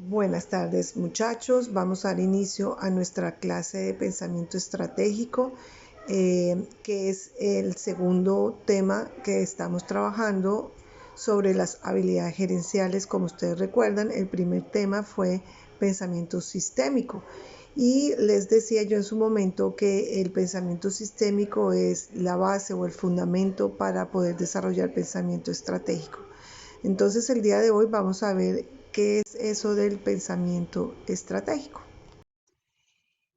Buenas tardes, muchachos. Vamos a dar inicio a nuestra clase de pensamiento estratégico, que es el segundo tema que estamos trabajando sobre las habilidades gerenciales. Como ustedes recuerdan, el primer tema fue pensamiento sistémico. Y les decía yo en su momento que el pensamiento sistémico es la base o el fundamento para poder desarrollar pensamiento estratégico. Entonces, el día de hoy vamos a ver qué es eso del pensamiento estratégico.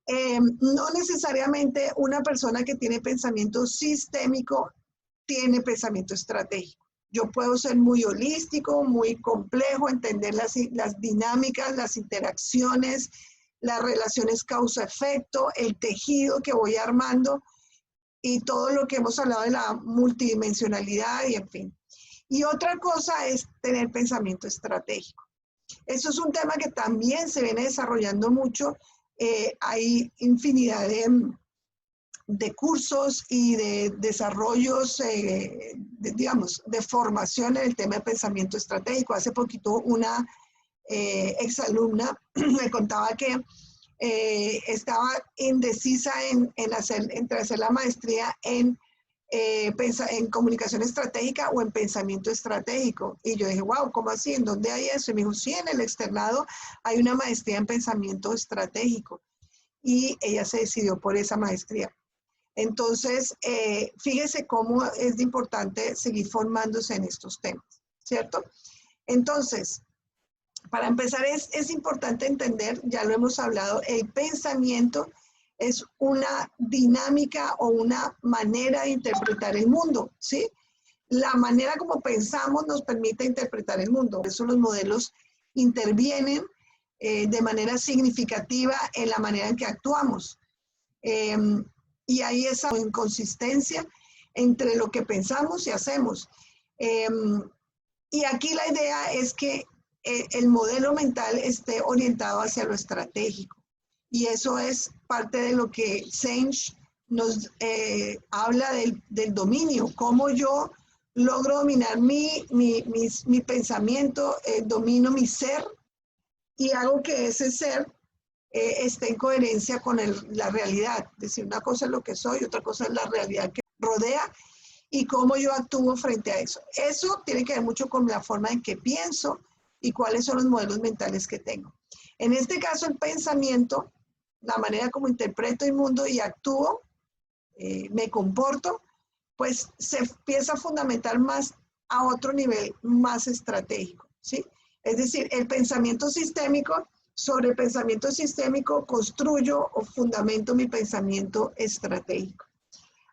No necesariamente una persona que tiene pensamiento sistémico tiene pensamiento estratégico. Yo puedo ser muy holístico, muy complejo, entender las dinámicas, las interacciones, las relaciones causa-efecto, el tejido que voy armando y todo lo que hemos hablado de la multidimensionalidad y en fin. Y otra cosa es tener pensamiento estratégico. Eso es un tema que también se viene desarrollando mucho. Hay infinidad de cursos y de desarrollos, digamos, de formación en el tema de pensamiento estratégico. Hace poquito una exalumna me contaba que estaba indecisa entre hacer la maestría en comunicación estratégica o en pensamiento estratégico. Y yo dije, wow, ¿cómo así? ¿En dónde hay eso? Y me dijo, sí, en el externado hay una maestría en pensamiento estratégico. Y ella se decidió por esa maestría. Entonces, fíjese cómo es de importante seguir formándose en estos temas, ¿cierto? Entonces, para empezar, es importante entender, ya lo hemos hablado, el pensamiento es una dinámica o una manera de interpretar el mundo, ¿sí? La manera como pensamos nos permite interpretar el mundo. Por eso los modelos intervienen de manera significativa en la manera en que actuamos. Y hay esa inconsistencia entre lo que pensamos y hacemos. Y aquí la idea es que el modelo mental esté orientado hacia lo estratégico. Y eso es parte de lo que Senge nos habla del dominio, cómo yo logro dominar mi pensamiento, domino mi ser y hago que ese ser esté en coherencia con la realidad. Es decir, una cosa es lo que soy, otra cosa es la realidad que rodea y cómo yo actúo frente a eso. Eso tiene que ver mucho con la forma en que pienso y cuáles son los modelos mentales que tengo. En este caso, el pensamiento, la manera como interpreto el mundo y actúo, me comporto, pues se empieza a fundamentar más a otro nivel más estratégico, ¿sí? Es decir, el pensamiento sistémico, sobre el pensamiento sistémico construyo o fundamento mi pensamiento estratégico.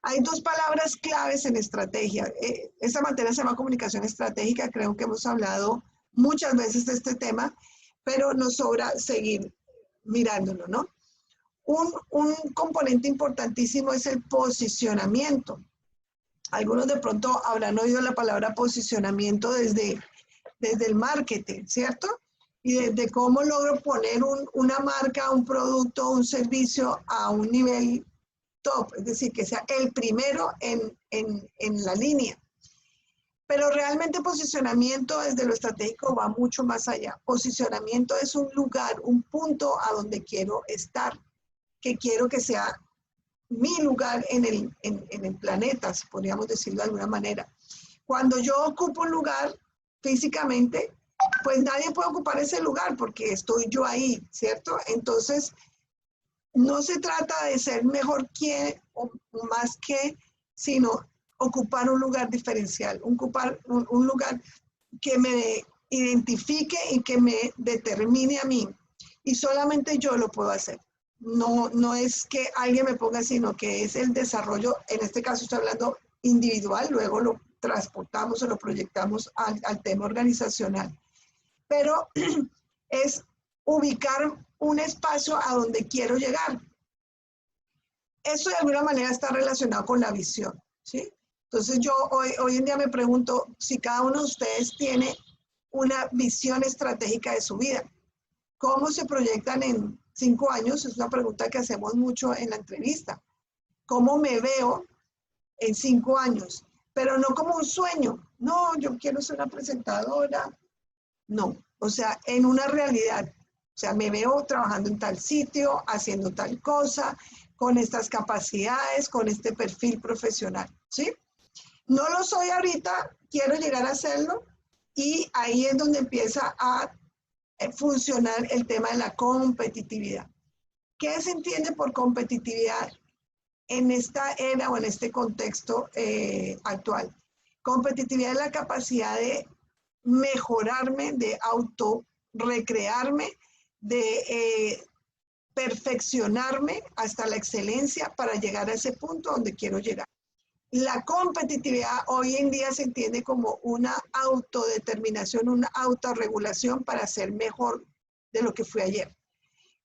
Hay dos palabras claves en estrategia. Esta materia se llama comunicación estratégica. Creo que hemos hablado muchas veces de este tema, pero nos sobra seguir mirándolo, ¿no? Un componente importantísimo es el posicionamiento. Algunos de pronto habrán oído la palabra posicionamiento desde el marketing, ¿cierto? Y desde cómo logro poner una marca, un producto, un servicio a un nivel top, es decir, que sea el primero en la línea. Pero realmente posicionamiento desde lo estratégico va mucho más allá. Posicionamiento es un lugar, un punto a donde quiero estar, que quiero que sea mi lugar en el planeta, si podríamos decirlo de alguna manera. Cuando yo ocupo un lugar físicamente, pues nadie puede ocupar ese lugar porque estoy yo ahí, ¿cierto? Entonces, no se trata de ser mejor que o más que, sino ocupar un lugar diferencial, ocupar un lugar que me identifique y que me determine a mí. Y solamente yo lo puedo hacer. No es que alguien me ponga, sino que es el desarrollo, en este caso estoy hablando individual, luego lo transportamos o lo proyectamos al tema organizacional. Pero es ubicar un espacio a donde quiero llegar. Eso de alguna manera está relacionado con la visión, ¿sí? Entonces yo hoy en día me pregunto si cada uno de ustedes tiene una visión estratégica de su vida. ¿Cómo se proyectan en 5 años? Es una pregunta que hacemos mucho en la entrevista. ¿Cómo me veo en 5 años? Pero no como un sueño. No, yo quiero ser una presentadora. No, o sea, en una realidad. O sea, me veo trabajando en tal sitio, haciendo tal cosa, con estas capacidades, con este perfil profesional, ¿sí? No lo soy ahorita, quiero llegar a hacerlo y ahí es donde empieza a funcionar el tema de la competitividad. ¿Qué se entiende por competitividad en esta era o en este contexto actual? Competitividad es la capacidad de mejorarme, de autorrecrearme, de perfeccionarme hasta la excelencia para llegar a ese punto donde quiero llegar. La competitividad hoy en día se entiende como una autodeterminación, una autorregulación para ser mejor de lo que fui ayer.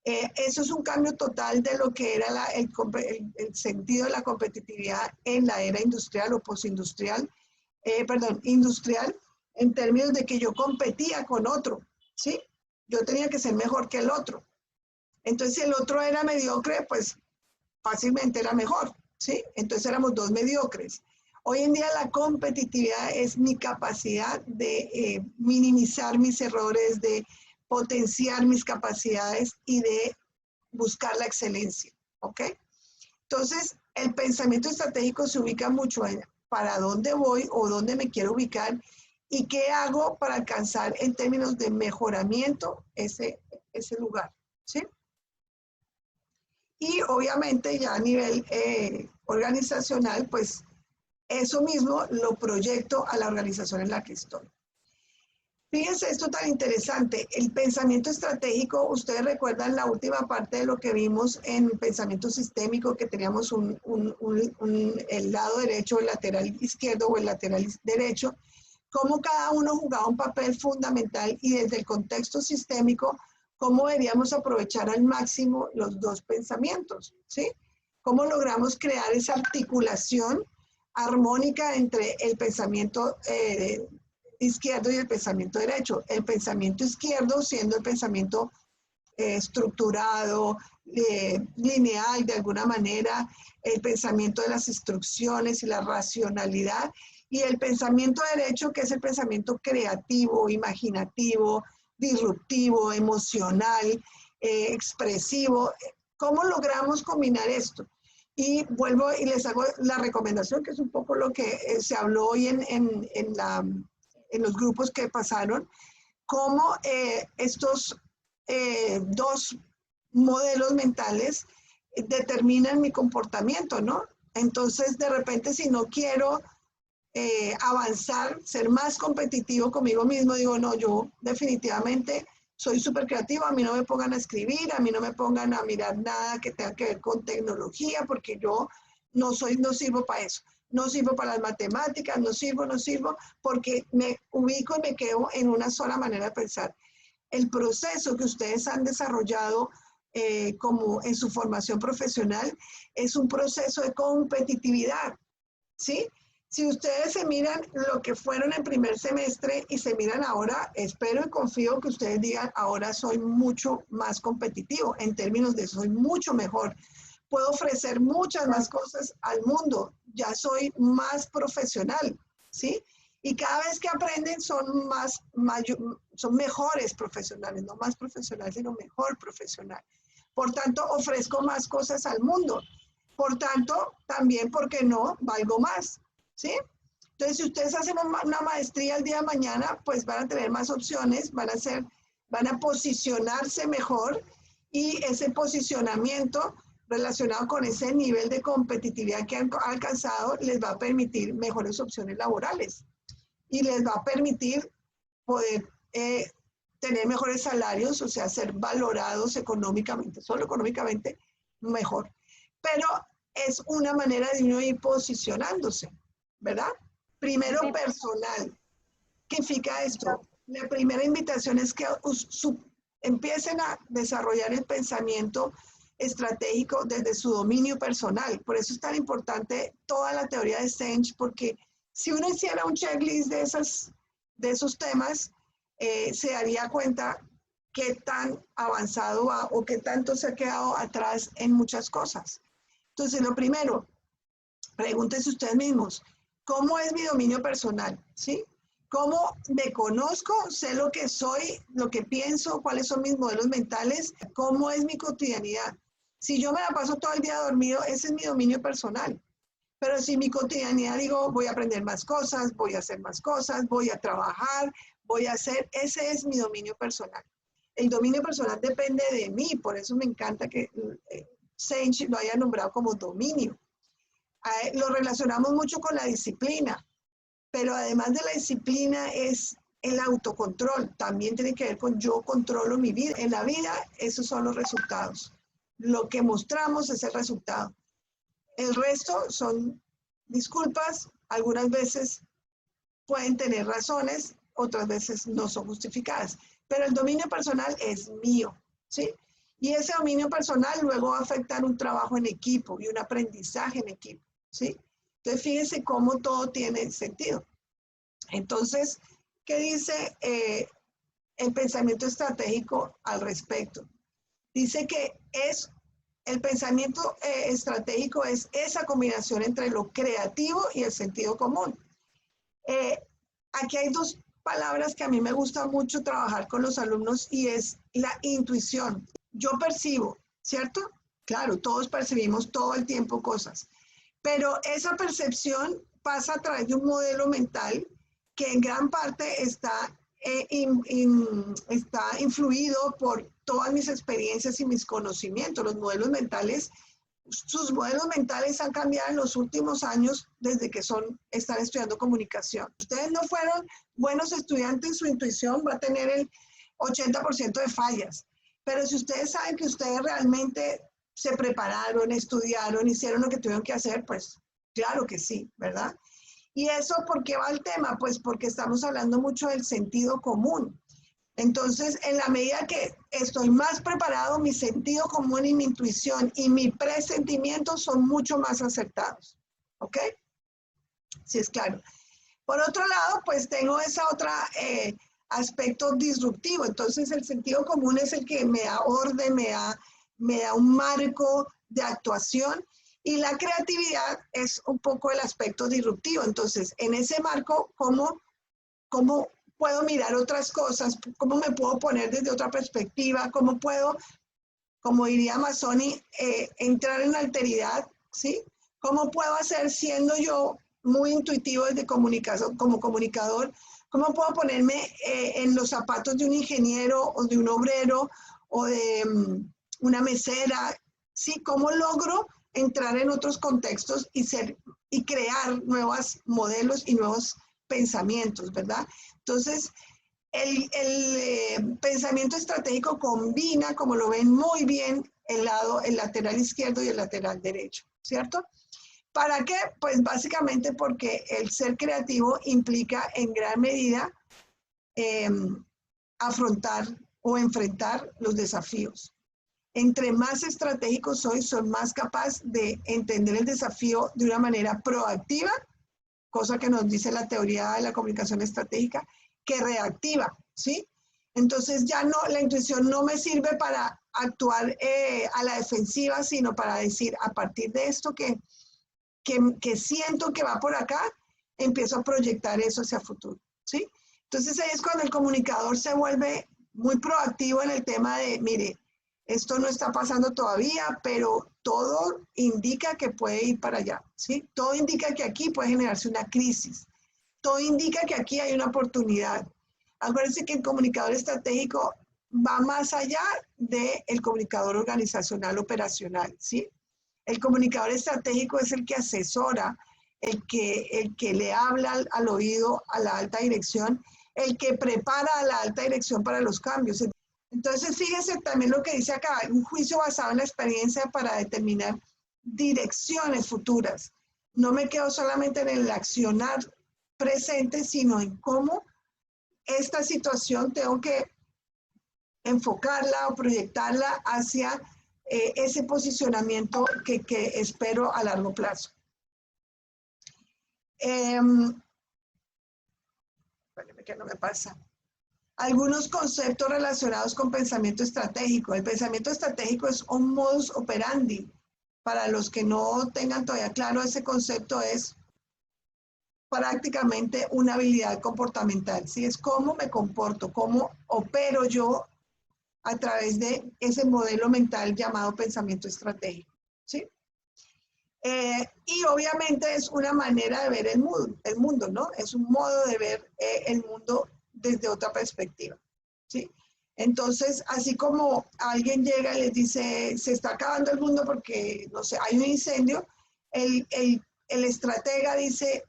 Eso es un cambio total de lo que era el sentido de la competitividad en la era industrial o postindustrial, industrial, en términos de que yo competía con otro, ¿sí? Yo tenía que ser mejor que el otro. Entonces, si el otro era mediocre, pues fácilmente era mejor, ¿sí? Entonces éramos dos mediocres. Hoy en día la competitividad es mi capacidad de minimizar mis errores, de potenciar mis capacidades y de buscar la excelencia, ¿ok? Entonces, el pensamiento estratégico se ubica mucho en para dónde voy o dónde me quiero ubicar y qué hago para alcanzar en términos de mejoramiento ese lugar, ¿sí? Y obviamente ya a nivel organizacional, pues eso mismo lo proyecto a la organización en la que estoy. Fíjense esto tan interesante, el pensamiento estratégico, ustedes recuerdan la última parte de lo que vimos en pensamiento sistémico, que teníamos el lado derecho, el lateral izquierdo o el lateral derecho, cómo cada uno jugaba un papel fundamental y desde el contexto sistémico, cómo deberíamos aprovechar al máximo los dos pensamientos, ¿sí? Cómo logramos crear esa articulación armónica entre el pensamiento izquierdo y el pensamiento derecho. El pensamiento izquierdo siendo el pensamiento estructurado, lineal de alguna manera, el pensamiento de las instrucciones y la racionalidad, y el pensamiento derecho, que es el pensamiento creativo, imaginativo, disruptivo, emocional, expresivo. ¿Cómo logramos combinar esto? Y vuelvo y les hago la recomendación, que es un poco lo que se habló hoy en los grupos que pasaron, cómo estos dos modelos mentales determinan mi comportamiento, ¿no? Entonces, de repente, si no quiero avanzar, ser más competitivo conmigo mismo, digo, no, yo definitivamente soy súper creativo, a mí no me pongan a escribir, a mí no me pongan a mirar nada que tenga que ver con tecnología, porque yo no sirvo para eso. No sirvo para las matemáticas, no sirvo, porque me ubico y me quedo en una sola manera de pensar. El proceso que ustedes han desarrollado como en su formación profesional es un proceso de competitividad, ¿sí? Si ustedes se miran lo que fueron en primer semestre y se miran ahora, espero y confío que ustedes digan, ahora soy mucho más competitivo, en términos de soy mucho mejor. Puedo ofrecer muchas más cosas al mundo, ya soy más profesional, ¿sí? Y cada vez que aprenden son son mejores profesionales, no más profesionales, sino mejor profesional. Por tanto, ofrezco más cosas al mundo. Por tanto, también, ¿por qué no? Valgo más, ¿sí? Entonces, si ustedes hacen una maestría el día de mañana, pues van a tener más opciones, van a posicionarse mejor y ese posicionamiento relacionado con ese nivel de competitividad que han alcanzado les va a permitir mejores opciones laborales y les va a permitir poder tener mejores salarios, o sea, ser valorados económicamente, solo económicamente, mejor. Pero es una manera de uno ir posicionándose, ¿verdad? Primero sí. Personal. ¿Qué significa esto? La primera invitación es que empiecen a desarrollar el pensamiento estratégico desde su dominio personal. Por eso es tan importante toda la teoría de Senge, porque si uno hiciera un checklist de esos temas, se daría cuenta qué tan avanzado va o qué tanto se ha quedado atrás en muchas cosas. Entonces, lo primero, pregúntense ustedes mismos, ¿cómo es mi dominio personal? ¿Sí? ¿Cómo me conozco? Sé lo que soy, lo que pienso, cuáles son mis modelos mentales, cómo es mi cotidianidad. Si yo me la paso todo el día dormido, ese es mi dominio personal. Pero si mi cotidianidad digo, voy a aprender más cosas, voy a hacer más cosas, voy a trabajar, voy a hacer, ese es mi dominio personal. El dominio personal depende de mí, por eso me encanta que Sage lo haya nombrado como dominio. Lo relacionamos mucho con la disciplina, pero además de la disciplina es el autocontrol. También tiene que ver con yo controlo mi vida. En la vida, esos son los resultados. Lo que mostramos es el resultado. El resto son disculpas, algunas veces pueden tener razones, otras veces no son justificadas, pero el dominio personal es mío, ¿sí? Y ese dominio personal luego va a afectar un trabajo en equipo y un aprendizaje en equipo, ¿sí? Entonces, fíjense cómo todo tiene sentido. Entonces, ¿qué dice el pensamiento estratégico al respecto? Dice que el pensamiento estratégico es esa combinación entre lo creativo y el sentido común. Aquí hay dos palabras que a mí me gusta mucho trabajar con los alumnos y es la intuición. Yo percibo, ¿cierto? Claro, todos percibimos todo el tiempo cosas, pero esa percepción pasa a través de un modelo mental que en gran parte está influido por todas mis experiencias y mis conocimientos. Los modelos mentales, sus modelos mentales han cambiado en los últimos años desde que están estudiando comunicación. Ustedes no fueron buenos estudiantes, su intuición va a tener el 80% de fallas. Pero si ustedes saben que ustedes realmente se prepararon, estudiaron, hicieron lo que tuvieron que hacer, pues claro que sí, ¿verdad? ¿Y eso por qué va el tema? Pues porque estamos hablando mucho del sentido común. Entonces, en la medida que estoy más preparado, mi sentido común y mi intuición y mi presentimiento son mucho más acertados. ¿Ok? Sí, es claro. Por otro lado, pues tengo esa otra aspecto disruptivo. Entonces, el sentido común es el que me da orden, me da un marco de actuación. Y la creatividad es un poco el aspecto disruptivo. Entonces, en ese marco, ¿cómo puedo mirar otras cosas? ¿Cómo me puedo poner desde otra perspectiva? ¿Cómo puedo, como diría Mazzoni, entrar en alteridad? ¿Sí? ¿Cómo puedo hacer siendo yo muy intuitivo desde comunicación, como comunicador? ¿Cómo puedo ponerme en los zapatos de un ingeniero o de un obrero o de una mesera? ¿Sí? ¿Cómo logro entrar en otros contextos y crear nuevos modelos y nuevos pensamientos, ¿verdad? Entonces, el pensamiento estratégico combina, como lo ven muy bien, el lateral izquierdo y el lateral derecho, ¿cierto? ¿Para qué? Pues básicamente porque el ser creativo implica en gran medida afrontar o enfrentar los desafíos. Entre más estratégico soy más capaz de entender el desafío de una manera proactiva, cosa que nos dice la teoría de la comunicación estratégica, que reactiva, ¿sí? Entonces ya no, la intuición no me sirve para actuar a la defensiva, sino para decir, a partir de esto que siento que va por acá, empiezo a proyectar eso hacia futuro, ¿sí? Entonces ahí es cuando el comunicador se vuelve muy proactivo en el tema de, mire, esto no está pasando todavía, pero todo indica que puede ir para allá, ¿sí? Todo indica que aquí puede generarse una crisis. Todo indica que aquí hay una oportunidad. Acuérdense que el comunicador estratégico va más allá del comunicador organizacional operacional, ¿sí? El comunicador estratégico es el que asesora, el que le habla al oído a la alta dirección, el que prepara a la alta dirección para los cambios. Entonces, fíjense también lo que dice acá, un juicio basado en la experiencia para determinar direcciones futuras. No me quedo solamente en el accionar presente, sino en cómo esta situación tengo que enfocarla o proyectarla hacia ese posicionamiento que espero a largo plazo. Espérenme que no me pasa. Algunos conceptos relacionados con pensamiento estratégico. El pensamiento estratégico es un modus operandi. Para los que no tengan todavía claro ese concepto, es prácticamente una habilidad comportamental, ¿sí? Es cómo me comporto, cómo opero yo a través de ese modelo mental llamado pensamiento estratégico, ¿sí? Y obviamente es una manera de ver el mundo, ¿no? Es un modo de ver el mundo desde otra perspectiva, ¿sí? Entonces, así como alguien llega y les dice, se está acabando el mundo porque, no sé, hay un incendio, el estratega dice,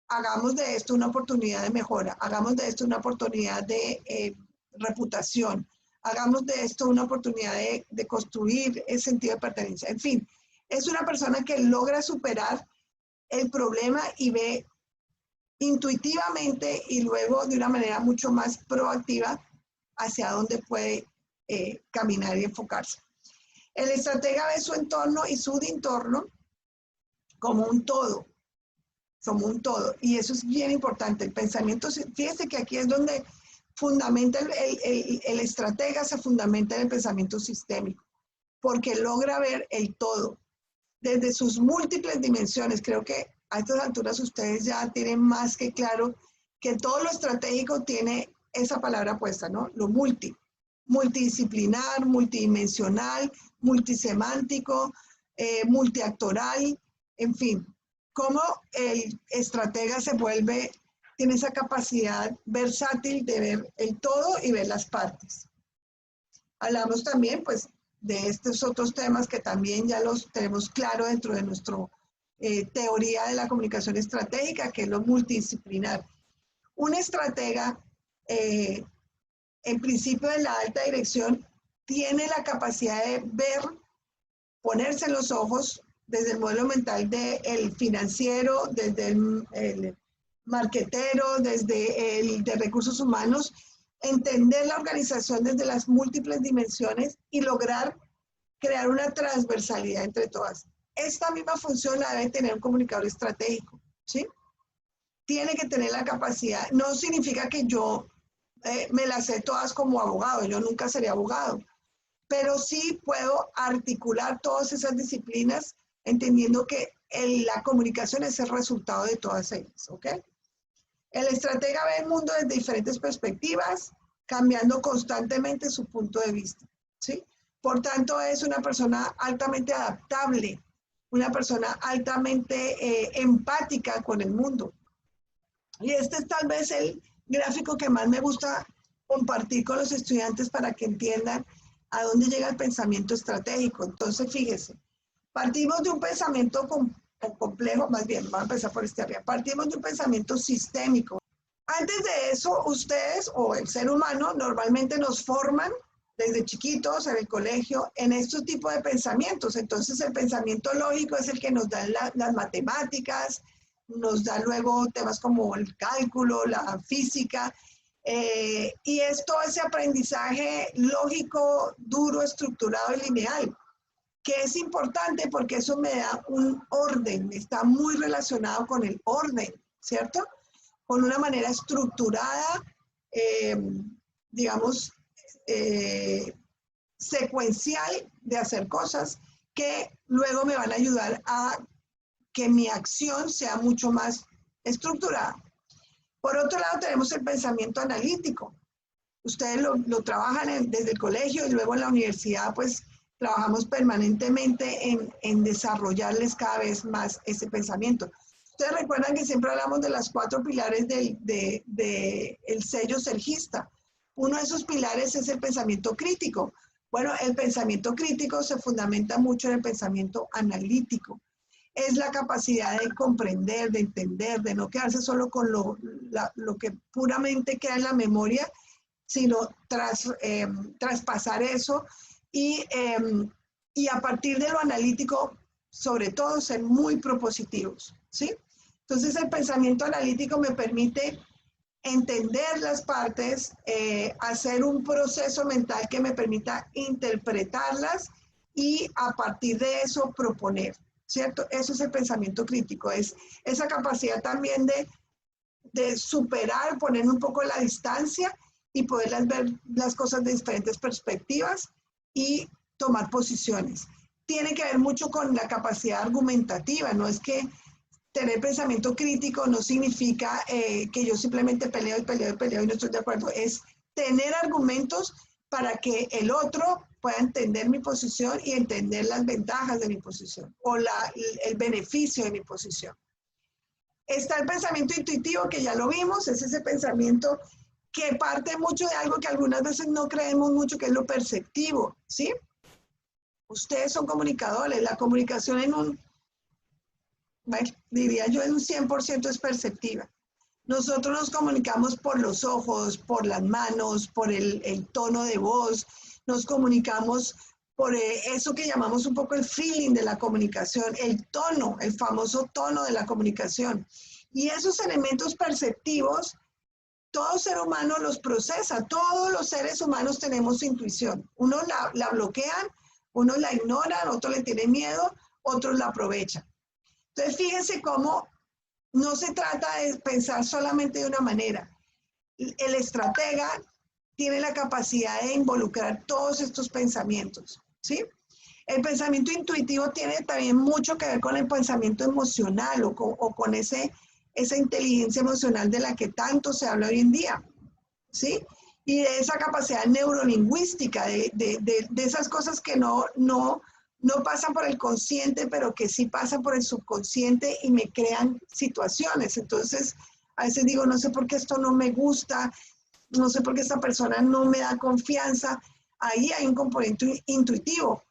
hagamos de esto una oportunidad de mejora, hagamos de esto una oportunidad de reputación, hagamos de esto una oportunidad de construir el sentido de pertenencia. En fin, es una persona que logra superar el problema y ve intuitivamente y luego de una manera mucho más proactiva hacia dónde puede caminar y enfocarse. El estratega ve su entorno y su entorno como un todo, y eso es bien importante. El pensamiento, fíjese que aquí es donde fundamenta el estratega, se fundamenta en el pensamiento sistémico, porque logra ver el todo desde sus múltiples dimensiones. Creo que a estas alturas ustedes ya tienen más que claro que todo lo estratégico tiene esa palabra puesta, ¿no? Lo multidisciplinar, multidimensional, multisemántico, multiactoral, en fin. Cómo el estratega tiene esa capacidad versátil de ver el todo y ver las partes. Hablamos también, pues, de estos otros temas que también ya los tenemos claro dentro de nuestra teoría de la comunicación estratégica, que es lo multidisciplinar. Un estratega, en principio de la alta dirección, tiene la capacidad de ver, ponerse en los ojos desde el modelo mental del financiero, desde el marquetero, desde el de recursos humanos, entender la organización desde las múltiples dimensiones y lograr crear una transversalidad entre todas. Esta misma función la debe tener un comunicador estratégico, ¿sí? Tiene que tener la capacidad, no significa que yo me las sé todas como abogado, yo nunca seré abogado, pero sí puedo articular todas esas disciplinas entendiendo que la comunicación es el resultado de todas ellas, ¿ok? El estratega ve el mundo desde diferentes perspectivas, cambiando constantemente su punto de vista, ¿sí? Por tanto, es una persona altamente adaptable, una persona altamente empática con el mundo. Y este es tal vez el gráfico que más me gusta compartir con los estudiantes para que entiendan a dónde llega el pensamiento estratégico. Entonces, fíjese, partimos de un pensamiento complejo, más bien, vamos a empezar por este arriba, partimos de un pensamiento sistémico. Antes de eso, ustedes o el ser humano normalmente nos forman desde chiquitos en el colegio en estos tipos de pensamientos. Entonces, el pensamiento lógico es el que nos da las matemáticas, nos da luego temas como el cálculo, la física, y es todo ese aprendizaje lógico, duro, estructurado y lineal, que es importante porque eso me da un orden, está muy relacionado con el orden, ¿cierto? Con una manera estructurada, digamos, secuencial de hacer cosas que luego me van a ayudar a que mi acción sea mucho más estructurada. Por otro lado, tenemos el pensamiento analítico. Ustedes lo trabajan desde el colegio y luego en la universidad, pues, trabajamos permanentemente en desarrollarles cada vez más ese pensamiento. Ustedes recuerdan que siempre hablamos de las 4 pilares del sello sergista. Uno de esos pilares es el pensamiento crítico. Bueno, el pensamiento crítico se fundamenta mucho en el pensamiento analítico. Es la capacidad de comprender, de entender, de no quedarse solo con lo que puramente queda en la memoria, sino traspasar eso y a partir de lo analítico, sobre todo, ser muy propositivos, ¿sí? Entonces, el pensamiento analítico me permite entender las partes, hacer un proceso mental que me permita interpretarlas y a partir de eso proponer, ¿cierto? Eso es el pensamiento crítico, es esa capacidad también de superar, poner un poco la distancia y poder ver las cosas de diferentes perspectivas y tomar posiciones. Tiene que ver mucho con la capacidad argumentativa, no es que tener pensamiento crítico no significa que yo simplemente peleo y no estoy de acuerdo. Es tener argumentos para que el otro pueda entender mi posición y entender las ventajas de mi posición o el beneficio de mi posición. Está el pensamiento intuitivo, que ya lo vimos, es ese pensamiento que parte mucho de algo que algunas veces no creemos mucho, que es lo perceptivo, ¿sí? Ustedes son comunicadores, la comunicación bueno, diría yo, en un 100% es perceptiva. Nosotros nos comunicamos por los ojos, por las manos, por el tono de voz, nos comunicamos por eso que llamamos un poco el feeling de la comunicación, el tono, el famoso tono de la comunicación. Y esos elementos perceptivos, todo ser humano los procesa, todos los seres humanos tenemos intuición. Unos la bloquean, unos la ignoran, otros le tienen miedo, otros la aprovechan. Entonces, fíjense cómo no se trata de pensar solamente de una manera. El estratega tiene la capacidad de involucrar todos estos pensamientos, ¿sí? El pensamiento intuitivo tiene también mucho que ver con el pensamiento emocional o con esa inteligencia emocional de la que tanto se habla hoy en día, ¿sí? Y de esa capacidad neurolingüística, de esas cosas que no pasan por el consciente, pero que sí pasan por el subconsciente y me crean situaciones. Entonces, a veces digo, no sé por qué esto no me gusta, no sé por qué esta persona no me da confianza. Ahí hay un componente intuitivo.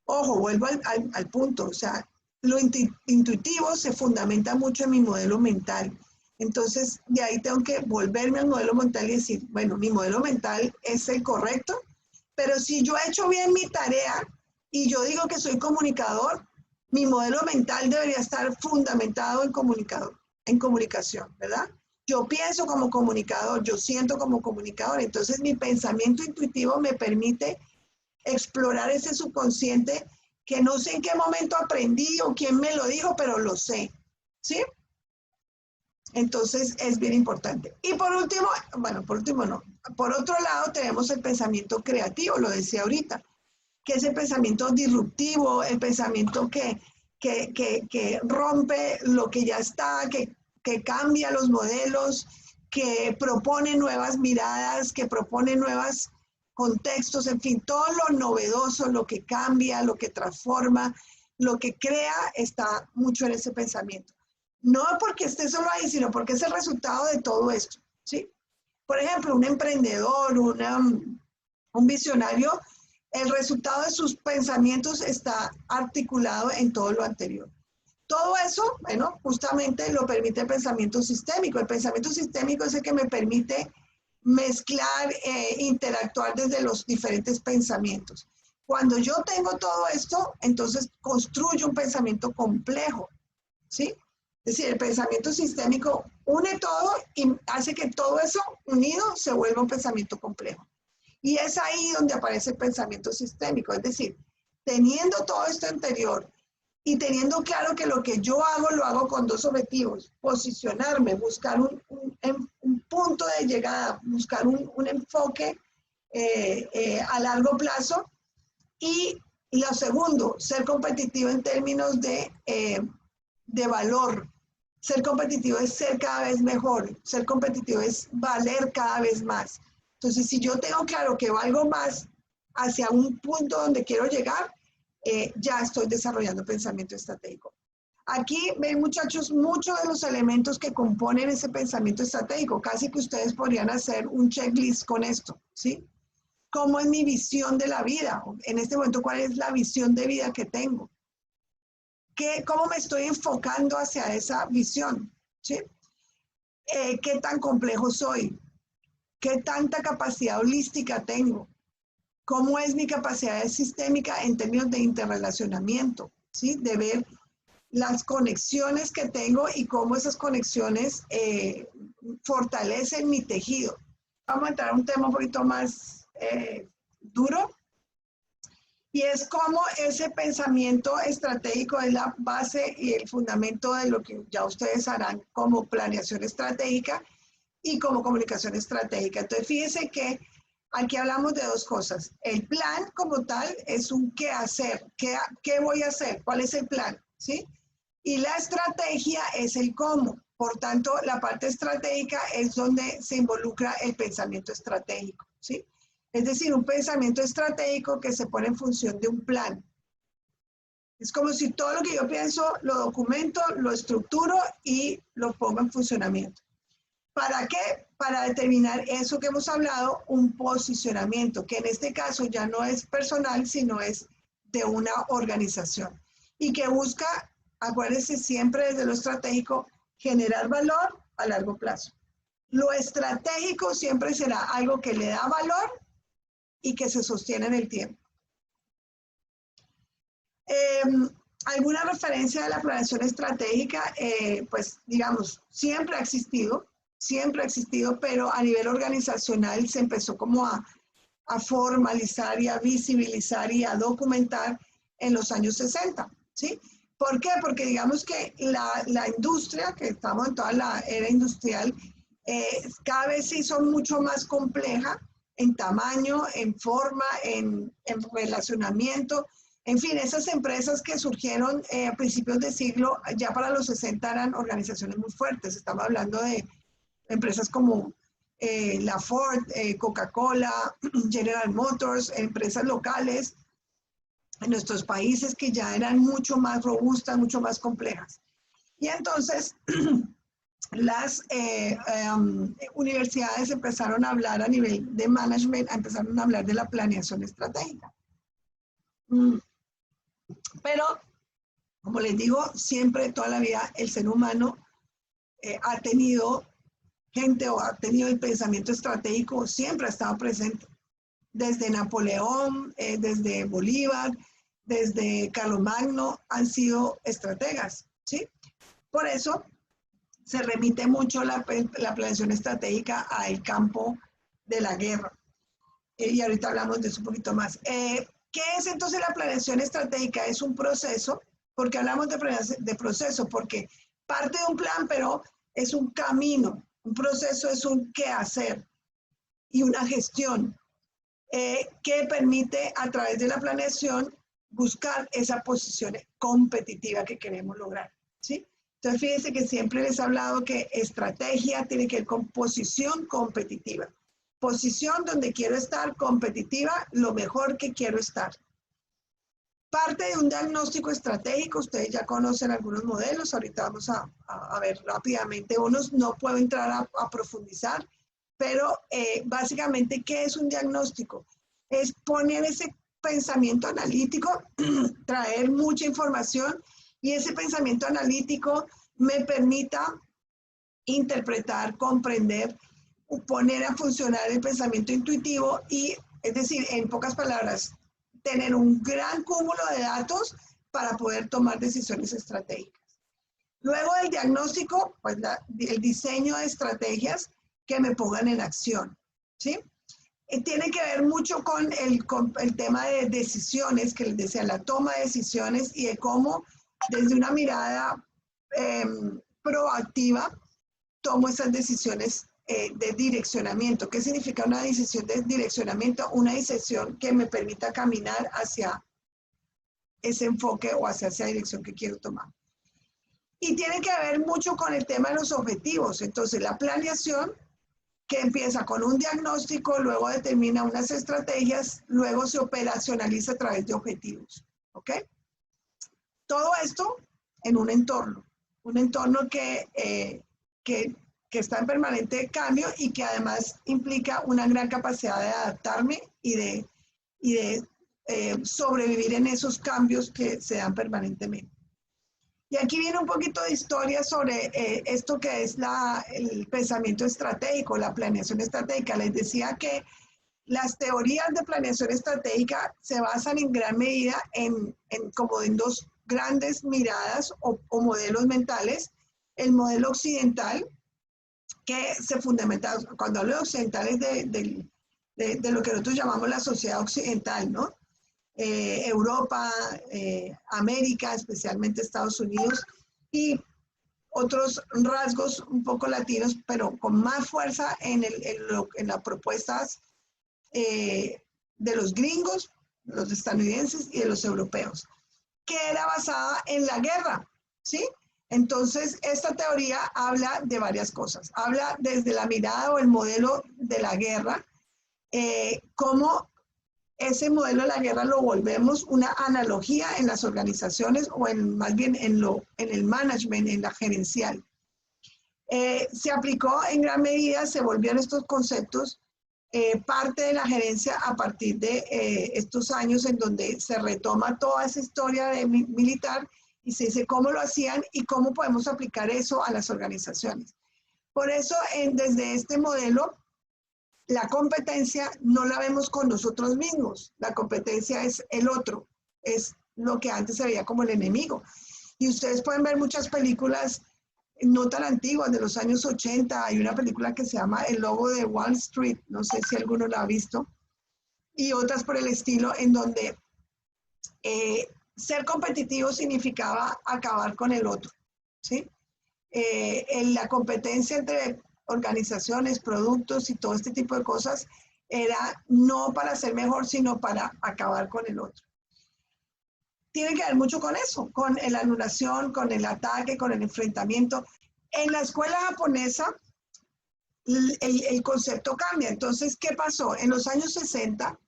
Ojo, vuelvo al punto, o sea, lo intuitivo se fundamenta mucho en mi modelo mental. Entonces, de ahí tengo que volverme al modelo mental y decir, bueno, mi modelo mental es el correcto, pero si yo he hecho bien mi tarea y yo digo que soy comunicador, mi modelo mental debería estar fundamentado en comunicación, ¿verdad? Yo pienso como comunicador, yo siento como comunicador, entonces mi pensamiento intuitivo me permite explorar ese subconsciente que no sé en qué momento aprendí o quién me lo dijo, pero lo sé, ¿sí? Entonces es bien importante. Y por último, bueno, por último no, por otro lado tenemos el pensamiento creativo, lo decía ahorita, que es el pensamiento disruptivo, el pensamiento que rompe lo que ya está, que cambia los modelos, que propone nuevas miradas, que propone nuevos contextos, en fin, todo lo novedoso, lo que cambia, lo que transforma, lo que crea, está mucho en ese pensamiento. No porque esté solo ahí, sino porque es el resultado de todo esto, ¿sí? Por ejemplo, un emprendedor, un visionario, el resultado de sus pensamientos está articulado en todo lo anterior. Todo eso, bueno, justamente lo permite el pensamiento sistémico. El pensamiento sistémico es el que me permite mezclar, interactuar desde los diferentes pensamientos. Cuando yo tengo todo esto, entonces construyo un pensamiento complejo, ¿sí? Es decir, el pensamiento sistémico une todo y hace que todo eso unido se vuelva un pensamiento complejo. Y es ahí donde aparece el pensamiento sistémico, es decir, teniendo todo esto anterior y teniendo claro que lo que yo hago, lo hago con dos objetivos: posicionarme, buscar un punto de llegada, buscar un enfoque a largo plazo, y lo segundo, ser competitivo en términos de valor. Ser competitivo es ser cada vez mejor, ser competitivo es valer cada vez más. Entonces, si yo tengo claro que valgo más hacia un punto donde quiero llegar, ya estoy desarrollando pensamiento estratégico. Aquí ven, muchachos, muchos de los elementos que componen ese pensamiento estratégico. Casi que ustedes podrían hacer un checklist con esto, ¿sí? ¿Cómo es mi visión de la vida? En este momento, ¿cuál es la visión de vida que tengo? ¿Cómo me estoy enfocando hacia esa visión? ¿Sí? ¿Qué tan complejo soy? ¿Qué tanta capacidad holística tengo? ¿Cómo es mi capacidad sistémica en términos de interrelacionamiento? ¿Sí? De ver las conexiones que tengo y cómo esas conexiones fortalecen mi tejido. Vamos a entrar a un tema un poquito más duro, y es cómo ese pensamiento estratégico es la base y el fundamento de lo que ya ustedes harán como planeación estratégica y como comunicación estratégica. Entonces, fíjense que aquí hablamos de dos cosas. El plan como tal es un qué hacer, qué voy a hacer, cuál es el plan, ¿sí? Y la estrategia es el cómo. Por tanto, la parte estratégica es donde se involucra el pensamiento estratégico, ¿sí? Es decir, un pensamiento estratégico que se pone en función de un plan. Es como si todo lo que yo pienso lo documento, lo estructuro y lo pongo en funcionamiento. ¿Para qué? Para determinar eso que hemos hablado, un posicionamiento, que en este caso ya no es personal, sino es de una organización. Y que busca, acuérdense siempre desde lo estratégico, generar valor a largo plazo. Lo estratégico siempre será algo que le da valor y que se sostiene en el tiempo. Alguna referencia de la planeación estratégica, pues digamos, siempre ha existido, pero a nivel organizacional se empezó como a formalizar y a visibilizar y a documentar en los años 60, ¿sí? ¿Por qué? Porque digamos que la industria, que estamos en toda la era industrial, cada vez se hizo mucho más compleja en tamaño, en forma, en relacionamiento. En fin, esas empresas que surgieron a principios de siglo, ya para los 60 eran organizaciones muy fuertes. Estamos hablando de empresas como la Ford, Coca-Cola, General Motors, empresas locales en nuestros países que ya eran mucho más robustas, mucho más complejas. Y entonces las universidades empezaron a hablar a nivel de management, empezaron a hablar de la planeación estratégica. Pero, como les digo, siempre, toda la vida, el ser humano ha tenido gente o ha tenido el pensamiento estratégico, siempre ha estado presente. Desde Napoleón, desde Bolívar, desde Carlomagno, han sido estrategas, ¿sí? Por eso se remite mucho la planeación estratégica al campo de la guerra. Y ahorita hablamos de eso un poquito más. ¿Qué es entonces la planeación estratégica? Es un proceso, porque hablamos de proceso, porque parte de un plan, pero es un camino. Un proceso es un qué hacer y una gestión que permite a través de la planeación buscar esa posición competitiva que queremos lograr, ¿sí? Entonces fíjense que siempre les he hablado que estrategia tiene que ver con posición competitiva. Posición donde quiero estar, competitiva, lo mejor que quiero estar. Parte de un diagnóstico estratégico, ustedes ya conocen algunos modelos, ahorita vamos a ver rápidamente unos, no puedo entrar a profundizar, pero básicamente, ¿qué es un diagnóstico? Es poner ese pensamiento analítico, traer mucha información y ese pensamiento analítico me permita interpretar, comprender, poner a funcionar el pensamiento intuitivo y, es decir, en pocas palabras, tener un gran cúmulo de datos para poder tomar decisiones estratégicas. Luego del diagnóstico, pues el diseño de estrategias que me pongan en acción, ¿sí? Tiene que ver mucho con el tema de decisiones, que les decía, la toma de decisiones y de cómo desde una mirada proactiva tomo esas decisiones de direccionamiento. ¿Qué significa una decisión de direccionamiento? Una decisión que me permita caminar hacia ese enfoque o hacia esa dirección que quiero tomar. Y tiene que ver mucho con el tema de los objetivos. Entonces, la planeación, que empieza con un diagnóstico, luego determina unas estrategias, luego se operacionaliza a través de objetivos. ¿Ok? Todo esto en un entorno que está en permanente cambio y que además implica una gran capacidad de adaptarme y de sobrevivir en esos cambios que se dan permanentemente. Y aquí viene un poquito de historia sobre esto que es el pensamiento estratégico, la planeación estratégica. Les decía que las teorías de planeación estratégica se basan en gran medida como en dos grandes miradas o modelos mentales. El modelo occidental, que se fundamenta, cuando hablo de occidental es de lo que nosotros llamamos la sociedad occidental, ¿no? Europa, América, especialmente Estados Unidos, y otros rasgos un poco latinos, pero con más fuerza en las propuestas de los gringos, los estadounidenses y de los europeos, que era basada en la guerra. ¿sí? Entonces, esta teoría habla de varias cosas. Habla desde la mirada o el modelo de la guerra, cómo ese modelo de la guerra lo volvemos una analogía en las organizaciones o más bien en el management, en la gerencial. Se aplicó en gran medida, se volvieron estos conceptos parte de la gerencia a partir de estos años en donde se retoma toda esa historia militar y se dice cómo lo hacían y cómo podemos aplicar eso a las organizaciones. Por eso, desde este modelo, la competencia no la vemos con nosotros mismos. La competencia es el otro, es lo que antes se veía como el enemigo. Y ustedes pueden ver muchas películas no tan antiguas, de los años 80. Hay una película que se llama El Lobo de Wall Street, no sé si alguno la ha visto, y otras por el estilo, en donde ser competitivo significaba acabar con el otro, ¿sí? En la competencia entre organizaciones, productos y todo este tipo de cosas era no para ser mejor, sino para acabar con el otro. Tiene que ver mucho con eso, con la anulación, con el ataque, con el enfrentamiento. En la escuela japonesa, el concepto cambia. Entonces, ¿qué pasó? En los años 60,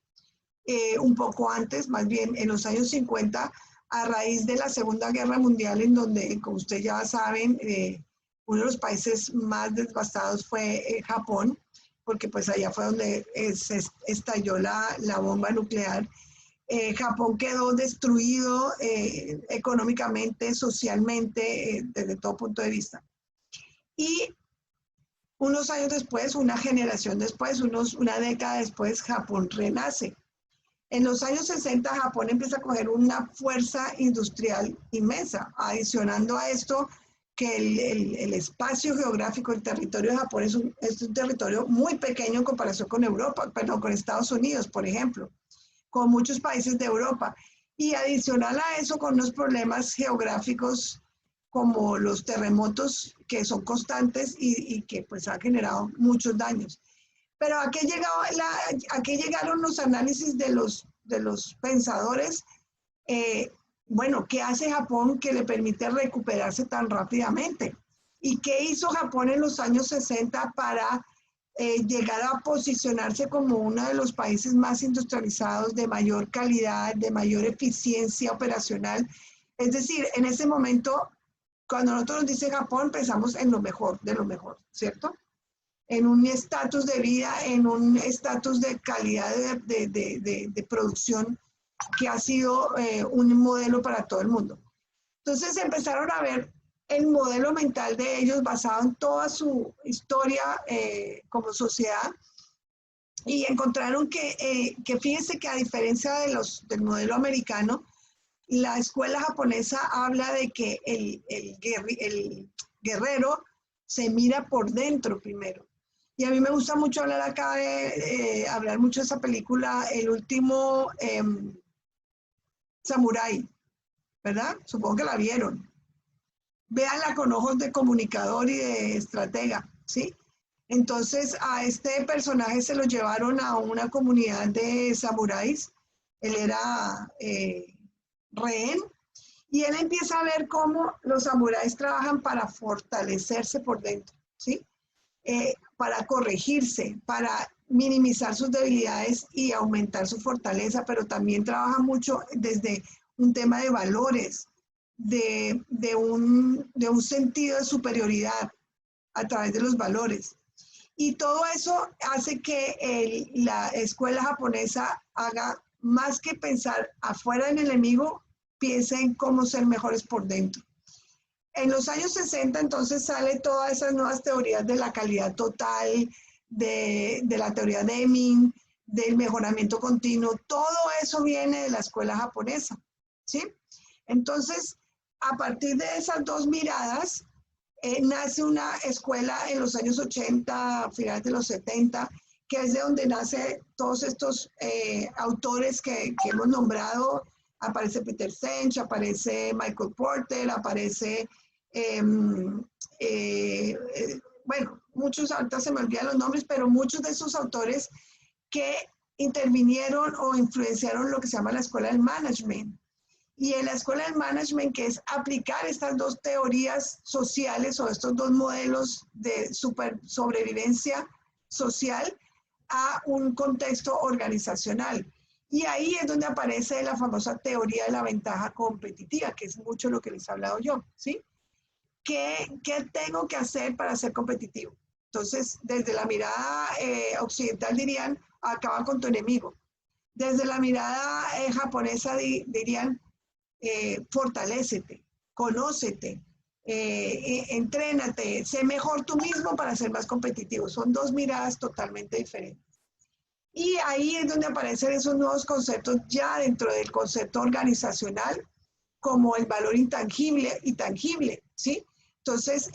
un poco antes, más bien en los años 50, a raíz de la Segunda Guerra Mundial, en donde, como ustedes ya saben, uno de los países más devastados fue Japón, porque pues allá fue donde se estalló la bomba nuclear. Japón quedó destruido económicamente, socialmente, desde todo punto de vista. Y unos años después, una generación después, una década después, Japón renace. En los años 60, Japón empieza a coger una fuerza industrial inmensa, adicionando a esto que el espacio geográfico, el territorio de Japón es un territorio muy pequeño en comparación con Europa, perdón, con Estados Unidos, por ejemplo, con muchos países de Europa. Y adicional a eso, con unos problemas geográficos como los terremotos que son constantes y que pues han generado muchos daños. Pero ¿a qué llegaron los análisis de los pensadores? Bueno, ¿qué hace Japón que le permite recuperarse tan rápidamente? ¿Y qué hizo Japón en los años 60 para llegar a posicionarse como uno de los países más industrializados, de mayor calidad, de mayor eficiencia operacional? Es decir, en ese momento, cuando nosotros nos dice Japón, pensamos en lo mejor de lo mejor, ¿cierto? En un estatus de vida, en un estatus de calidad de producción que ha sido un modelo para todo el mundo. Entonces empezaron a ver el modelo mental de ellos basado en toda su historia como sociedad y encontraron que fíjense que a diferencia del modelo americano, la escuela japonesa habla de que el guerrero se mira por dentro primero. Y a mí me gusta mucho hablar acá hablar mucho de esa película, El Último Samurái, ¿verdad? Supongo que la vieron. Véanla con ojos de comunicador y de estratega, ¿sí? Entonces a este personaje se lo llevaron a una comunidad de samuráis. Él era rehén y él empieza a ver cómo los samuráis trabajan para fortalecerse por dentro, ¿sí? Para corregirse, para minimizar sus debilidades y aumentar su fortaleza, pero también trabaja mucho desde un tema de valores, de un sentido de superioridad a través de los valores. Y todo eso hace que la escuela japonesa haga más que pensar afuera del enemigo, piense en cómo ser mejores por dentro. En los años 60 entonces sale todas esas nuevas teorías de la calidad total, de la teoría Deming, del mejoramiento continuo. Todo eso viene de la escuela japonesa, ¿sí? Entonces, a partir de esas dos miradas, nace una escuela en los años 80, finales de los 70, que es de donde nace todos estos autores que hemos nombrado. Aparece Peter Senge, aparece Michael Porter, aparece, bueno, muchos, ahorita se me olvidan los nombres, pero muchos de esos autores que intervinieron o influenciaron lo que se llama la escuela del management. Y en la escuela del management, que es aplicar estas dos teorías sociales o estos dos modelos de sobrevivencia social a un contexto organizacional. Y ahí es donde aparece la famosa teoría de la ventaja competitiva, que es mucho lo que les he hablado yo, ¿sí? ¿Qué tengo que hacer para ser competitivo? Entonces, desde la mirada occidental dirían, acaba con tu enemigo. Desde la mirada japonesa dirían, fortalécete, conócete, entrénate, sé mejor tú mismo para ser más competitivo. Son dos miradas totalmente diferentes. Y ahí es donde aparecen esos nuevos conceptos ya dentro del concepto organizacional, como el valor intangible y tangible, ¿sí? Entonces,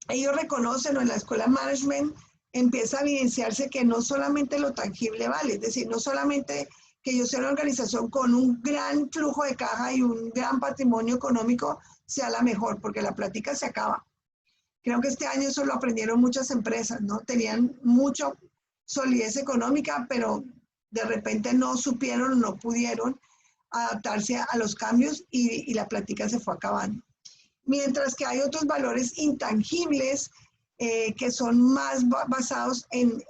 ellos reconocen, o en la escuela management empieza a evidenciarse que no solamente lo tangible vale, es decir, no solamente que yo sea una organización con un gran flujo de caja y un gran patrimonio económico sea la mejor, porque la plática se acaba. Creo que este año eso lo aprendieron muchas empresas, ¿no? Tenían mucha solidez económica, pero de repente no supieron, no pudieron adaptarse a los cambios y la plática se fue acabando. Mientras que hay otros valores intangibles que son más basados en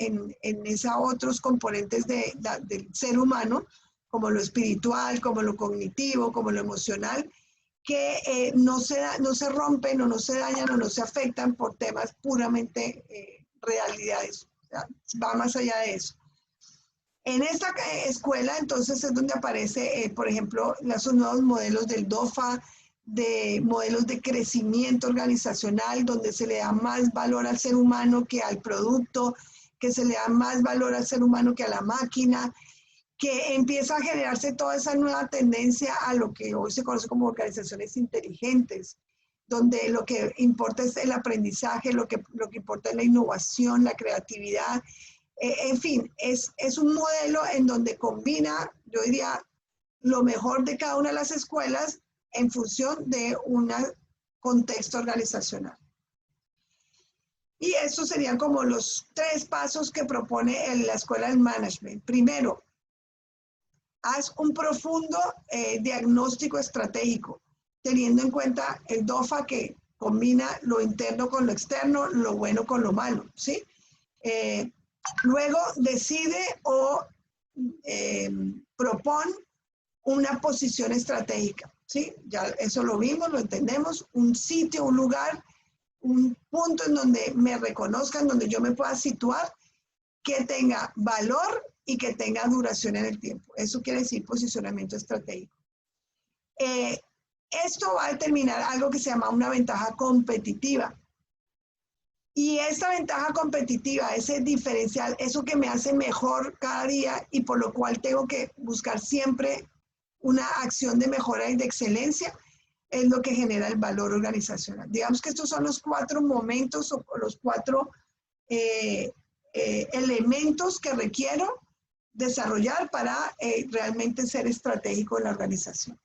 esos otros componentes del ser humano, como lo espiritual, como lo cognitivo, como lo emocional, que no se rompen o no se dañan o no se afectan por temas puramente realidades. O sea, va más allá de eso. En esta escuela, entonces, es donde aparece, por ejemplo, esos nuevos modelos del DOFA, de modelos de crecimiento organizacional, donde se le da más valor al ser humano que al producto, que se le da más valor al ser humano que a la máquina, que empieza a generarse toda esa nueva tendencia a lo que hoy se conoce como organizaciones inteligentes, donde lo que importa es el aprendizaje, lo que importa es la innovación, la creatividad. En fin, es un modelo en donde combina, yo diría, lo mejor de cada una de las escuelas en función de un contexto organizacional. Y estos serían como los 3 pasos que propone la escuela del management. Primero, haz un profundo diagnóstico estratégico, teniendo en cuenta el DOFA, que combina lo interno con lo externo, lo bueno con lo malo, ¿sí? Luego decide o propone una posición estratégica, ¿sí? Ya eso lo vimos, lo entendemos, un sitio, un lugar, un punto en donde me reconozcan, donde yo me pueda situar, que tenga valor y que tenga duración en el tiempo. Eso quiere decir posicionamiento estratégico. Esto va a determinar algo que se llama una ventaja competitiva. Y esta ventaja competitiva, ese diferencial, eso que me hace mejor cada día y por lo cual tengo que buscar siempre una acción de mejora y de excelencia, es lo que genera el valor organizacional. Digamos que estos son los 4 momentos o los 4 elementos que requiero desarrollar para realmente ser estratégico en la organización.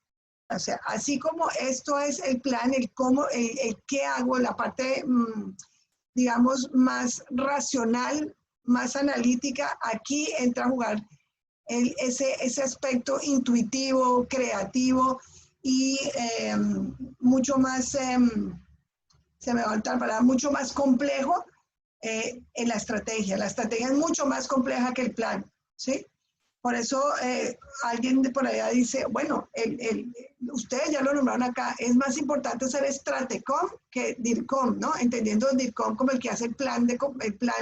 O sea, así como esto es el plan, el cómo, el qué hago, la parte, digamos, más racional, más analítica, aquí entra a jugar ese aspecto intuitivo, creativo y mucho más, se me va a palabra, mucho más complejo en la estrategia. La estrategia es mucho más compleja que el plan, ¿sí? Por eso alguien de por allá dice, bueno, ustedes ya lo nombraron acá, es más importante ser Stratecom que DIRCOM, ¿no? Entendiendo el DIRCOM como el que hace el plan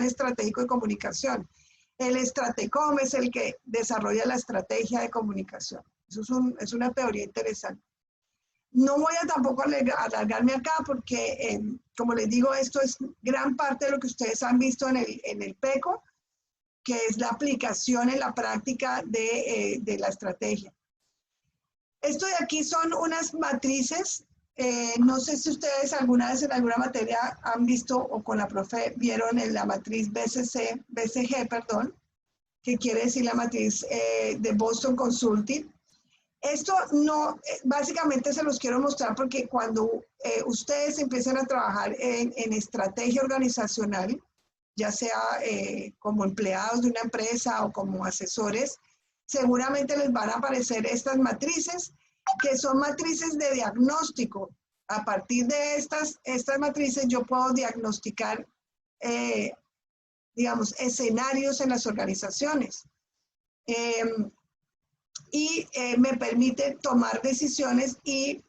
estratégico de comunicación. El Stratecom es el que desarrolla la estrategia de comunicación. Eso es una teoría interesante. No voy a tampoco alargarme acá porque, como les digo, esto es gran parte de lo que ustedes han visto en el PECO, que es la aplicación en la práctica de la estrategia. Esto de aquí son unas matrices. No sé si ustedes alguna vez en alguna materia han visto o con la profe vieron en la matriz BCG, perdón, que quiere decir la matriz de Boston Consulting. Esto no, básicamente se los quiero mostrar porque cuando ustedes empiezan a trabajar en estrategia organizacional, ya sea como empleados de una empresa o como asesores, seguramente les van a aparecer estas matrices que son matrices de diagnóstico. A partir de estas matrices yo puedo diagnosticar, digamos, escenarios en las organizaciones. Me permite tomar decisiones y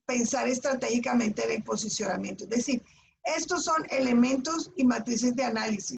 pensar estratégicamente en el posicionamiento. Es decir, estos son elementos y matrices de análisis.